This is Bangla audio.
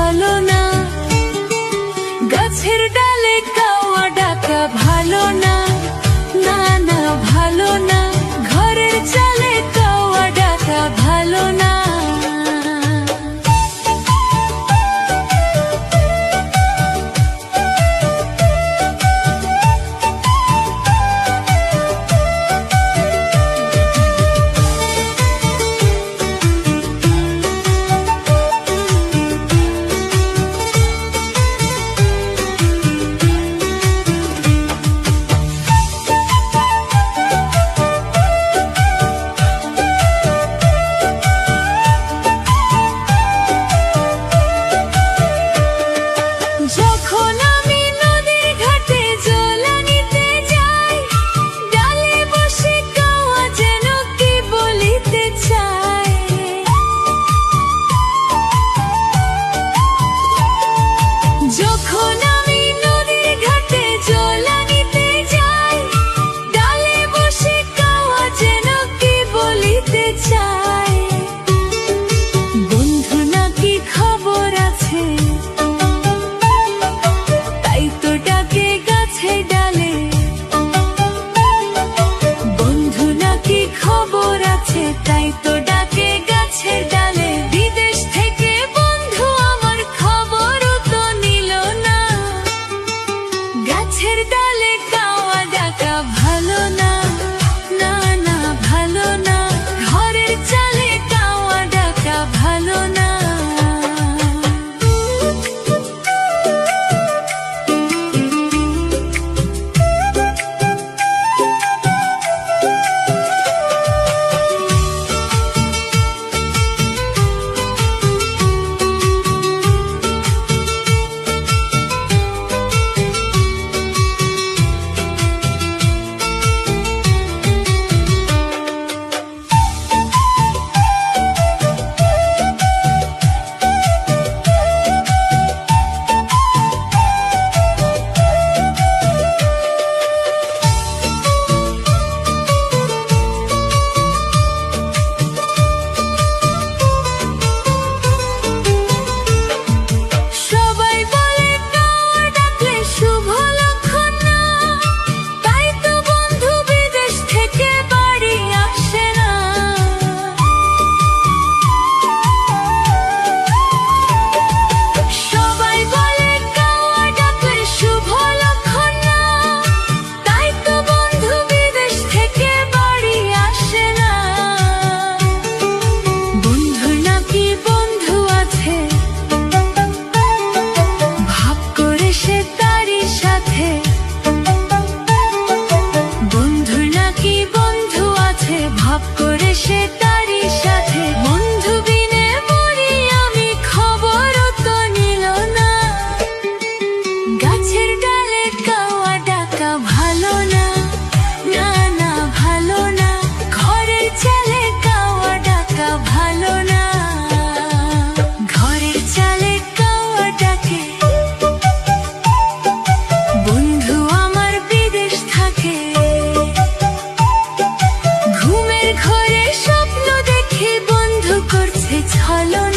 ভালো না, গাছের ডালে কাওয়া ডাকা ভালো না, না না ভালো না, ঘরের চালে কাওয়া ডাকা ভালো না। যখন আমি নদীর ঘাটে জল আনিতে যাই, ডালে বসে কাওয়া যেন কি বলিতে চায়। যখন আমি নদীর ঘাটে জল আনিতে যাই, ডালে বসে কাওয়া যেন কি বলিতে চায়। বন্ধু নাকি খবর আছে, তাই তো ডাকে গাছের ডালে। বন্ধু নাকি খবর আছে, তাই তো ডাকে গাছের ডালে। বিদেশ থেকে বন্ধু আমার খবরও তো নিল না, গাছের ডালে কাওয়া ডাকা ভালো না, না না ভালো না, ঘরের চালে কাওয়া ডাকা ভালো না। সবাই বলে কাওয়া ডাকলে শুভ লক্ষণ না, তাই তো বন্ধু বিদেশ থেকে বাড়ি আসে না। সবাই বলে কাওয়া ডাকলে শুভ লক্ষণ না, তাই তো বন্ধু বিদেশ থেকে বাড়ি আসে না। বন্ধুর নাকি বন্ধু আছে, ভাব করে সে তারই সাথে। বন্ধুর নাকি বন্ধু আছে, ভাব করে সে তারই সাথে। বন্ধু বিনে মরি আমি, খবরও তো নিল না, গাছের ডালে কাওয়া ডাকা ভালো না, না না ভালো না, ঘরের চালে কাওয়া ডাকা ভালো না। ঘরের চালে কাওয়া ডাকে, বন্ধু আমার বিদেশ থাকে। ঘুমের ঘরে স্বপ্ন দেখে বন্ধু করছে ছলনা।